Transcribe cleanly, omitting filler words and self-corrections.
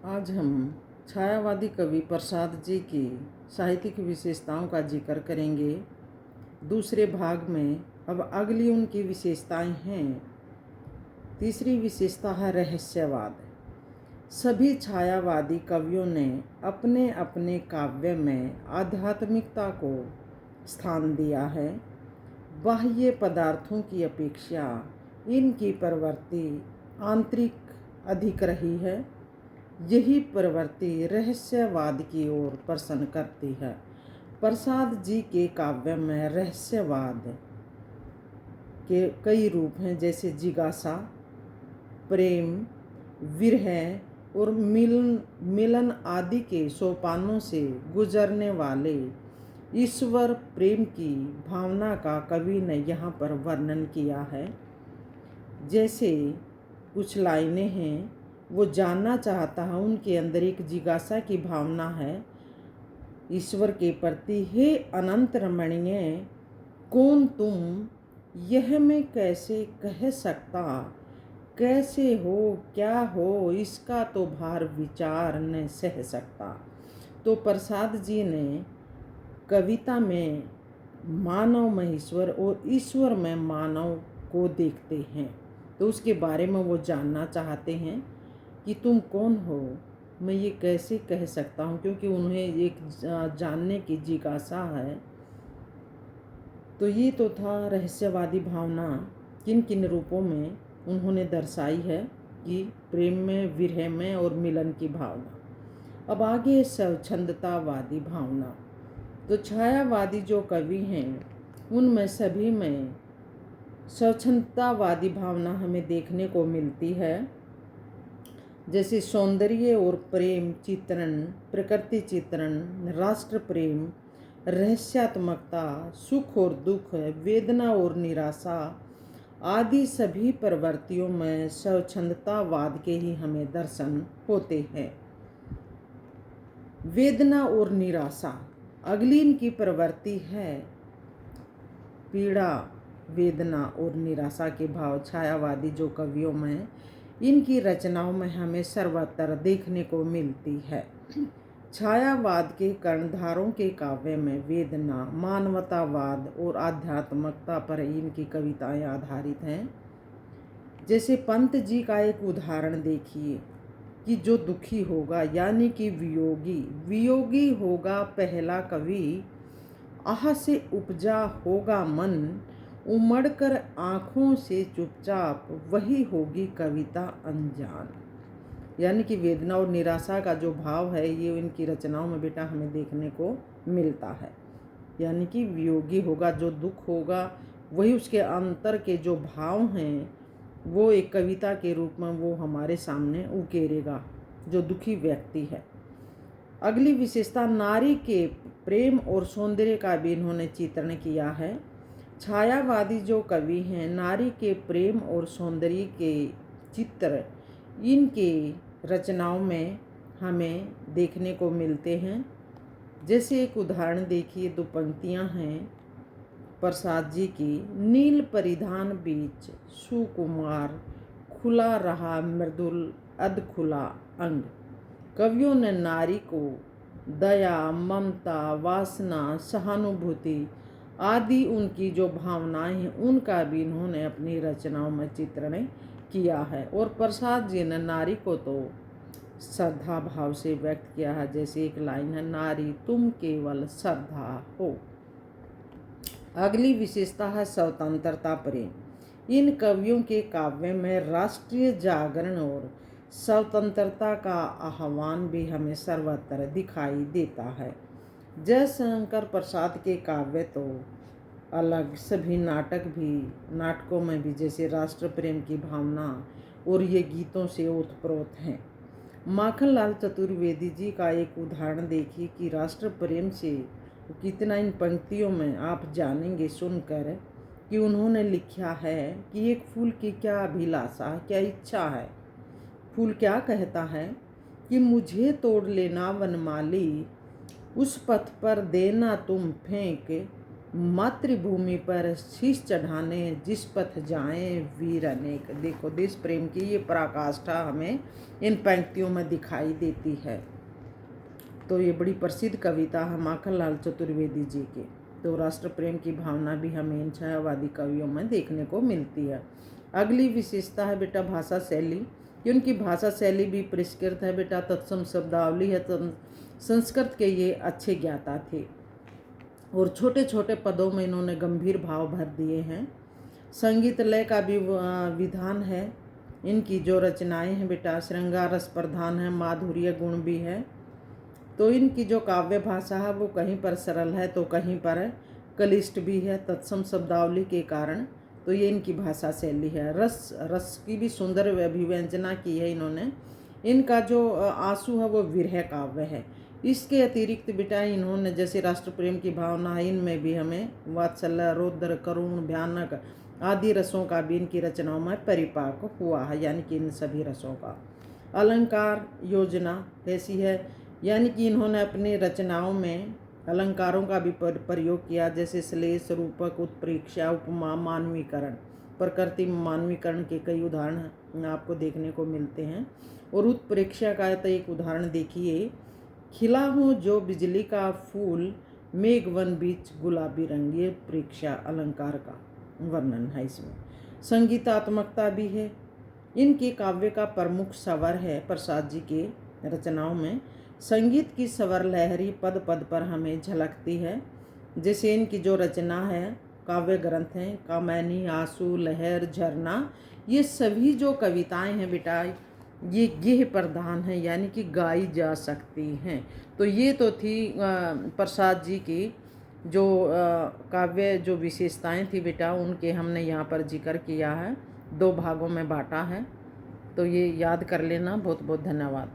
आज हम छायावादी कवि प्रसाद जी की साहित्यिक विशेषताओं का जिक्र करेंगे। दूसरे भाग में अब अगली उनकी विशेषताएं हैं। तीसरी विशेषता है रहस्यवाद। सभी छायावादी कवियों ने अपने अपने काव्य में आध्यात्मिकता को स्थान दिया है। बाह्य पदार्थों की अपेक्षा इनकी प्रवृत्ति आंतरिक अधिक रही है। यही प्रवृत्ति रहस्यवाद की ओर प्रसन्न करती है। प्रसाद जी के काव्य में रहस्यवाद के कई रूप हैं, जैसे जिज्ञासा, प्रेम, विरह और मिलन आदि के सोपानों से गुजरने वाले ईश्वर प्रेम की भावना का कवि ने यहाँ पर वर्णन किया है। जैसे कुछ लाइनें हैं, वो जानना चाहता है, उनके अंदर एक जिज्ञासा की भावना है ईश्वर के प्रति। हे अनंत रमणीय, कौन तुम, यह मैं कैसे कह सकता, कैसे हो, क्या हो, इसका तो भार विचार न सह सकता। तो प्रसाद जी ने कविता में मानव में ईश्वर और ईश्वर में मानव को देखते हैं, तो उसके बारे में वो जानना चाहते हैं कि तुम कौन हो, मैं ये कैसे कह सकता हूँ, क्योंकि उन्हें एक जानने की जिज्ञासा है। तो ये तो था रहस्यवादी भावना किन किन रूपों में उन्होंने दर्शाई है कि प्रेम में, विरह में और मिलन की भावना। अब आगे स्वच्छंदतावादी भावना। तो छायावादी जो कवि हैं उनमें सभी में स्वच्छंदतावादी भावना हमें देखने को मिलती है। जैसे सौंदर्य और प्रेम चित्रण, प्रकृति चित्रण, राष्ट्र प्रेम, रहस्यात्मकता, सुख और दुख, वेदना और निराशा आदि सभी प्रवृत्तियों में स्वच्छंदतावाद के ही हमें दर्शन होते हैं। वेदना और निराशा अगली इनकी प्रवृत्ति है। पीड़ा, वेदना और निराशा के भाव छायावादी जो कवियों में, इनकी रचनाओं में हमें सर्वत्र देखने को मिलती है। छायावाद के कर्णधारों के काव्य में वेदना, मानवतावाद और आध्यात्मिकता पर इनकी कविताएं आधारित हैं। जैसे पंत जी का एक उदाहरण देखिए कि जो दुखी होगा यानी कि वियोगी होगा पहला कवि, आह से उपजा होगा मन, उमड़कर आँखों से चुपचाप, वही होगी कविता अनजान। यानी कि वेदना और निराशा का जो भाव है ये इनकी रचनाओं में बेटा हमें देखने को मिलता है। यानी कि वियोगी होगा, जो दुख होगा, वही उसके अंतर के जो भाव हैं वो एक कविता के रूप में वो हमारे सामने उकेरेगा जो दुखी व्यक्ति है। अगली विशेषता नारी के प्रेम और सौंदर्य का भी इन्होंने चित्रण किया है। छायावादी जो कवि हैं नारी के प्रेम और सौंदर्य के चित्र इनके रचनाओं में हमें देखने को मिलते हैं। जैसे एक उदाहरण देखिए, दो पंक्तियां हैं प्रसाद जी की। नील परिधान बीच सुकुमार, खुला रहा मृदुल अधखुला अंग। कवियों ने नारी को दया, ममता, वासना, सहानुभूति आदि उनकी जो भावनाएं हैं उनका भी इन्होंने अपनी रचनाओं में चित्रण किया है। और प्रसाद जी ने नारी को तो श्रद्धा भाव से व्यक्त किया है। जैसे एक लाइन है, नारी तुम केवल श्रद्धा हो। अगली विशेषता है स्वतंत्रता प्रेम। इन कवियों के काव्य में राष्ट्रीय जागरण और स्वतंत्रता का आह्वान भी हमें सर्वत्र दिखाई देता है। जयशंकर प्रसाद के काव्य तो अलग, सभी नाटकों में भी जैसे राष्ट्र प्रेम की भावना और ये गीतों से ओतप्रोत हैं। माखनलाल चतुर्वेदी जी का एक उदाहरण देखिए कि राष्ट्र प्रेम से कितना इन पंक्तियों में आप जानेंगे सुनकर कि उन्होंने लिखा है कि एक फूल की क्या अभिलाषा, क्या इच्छा है। फूल क्या कहता है कि मुझे तोड़ लेना वनमाली, उस पथ पर देना तुम फेंक, मातृभूमि पर शीश चढ़ाने जिस पथ जाएं वीर अनेक। देखो देश प्रेम की ये पराकाष्ठा हमें इन पंक्तियों में दिखाई देती है। तो ये बड़ी प्रसिद्ध कविता है माखनलाल चतुर्वेदी जी की। तो राष्ट्र प्रेम की भावना भी हमें इन छायावादी कवियों में देखने को मिलती है। अगली विशेषता है बेटा भाषा शैली। उनकी भाषा शैली भी परिष्कृत है बेटा, तत्सम शब्दावली है। संस्कृत के ये अच्छे ज्ञाता थे और छोटे छोटे पदों में इन्होंने गंभीर भाव भर दिए हैं। संगीत लय का भी विधान है। इनकी जो रचनाएं हैं बेटा श्रृंगार रस प्रधान है, माधुर्य गुण भी है। तो इनकी जो काव्य भाषा है वो कहीं पर सरल है तो कहीं पर क्लिष्ट भी है, तत्सम शब्दावली के कारण। तो ये इनकी भाषा शैली है। रस की भी सुंदर अभिव्यंजना की है इन्होंने। इनका जो आंसू है वो विरह काव्य है। इसके अतिरिक्त बेटा इन्होंने जैसे राष्ट्र प्रेम की भावना है, इनमें भी हमें वात्सल्य, रौद्र, करुण, भयानक आदि रसों का भी इनकी रचनाओं में परिपाक हुआ है, यानी कि इन सभी रसों का। अलंकार योजना कैसी है, यानी कि इन्होंने अपनी रचनाओं में अलंकारों का भी प्रयोग किया, जैसे श्लेष, रूपक, उत्प्रेक्षा, उपमा, मानवीकरण। प्रकृति में मानवीकरण के कई उदाहरण आपको देखने को मिलते हैं। और उत्प्रेक्षा का तो एक उदाहरण देखिए, खिला हूँ जो बिजली का फूल, मेघवन बीच गुलाबी रंग। ये प्रेक्षा अलंकार का वर्णन है। इसमें संगीतात्मकता भी है। इनके काव्य का प्रमुख स्वर है प्रसाद जी के रचनाओं में संगीत की स्वर लहरी पद पद पर हमें झलकती है। जैसे इनकी जो रचना है काव्य ग्रंथ हैं कामैनी, आंसू, लहर, झरना, ये सभी जो कविताएं हैं बेटा ये गेह प्रधान है, यानी कि गाई जा सकती हैं। तो ये तो थी प्रसाद जी की जो काव्य जो विशेषताएं थी बेटा, उनके हमने यहाँ पर जिक्र किया है, 2 भागों में बांटा है। तो ये याद कर लेना। बहुत बहुत धन्यवाद।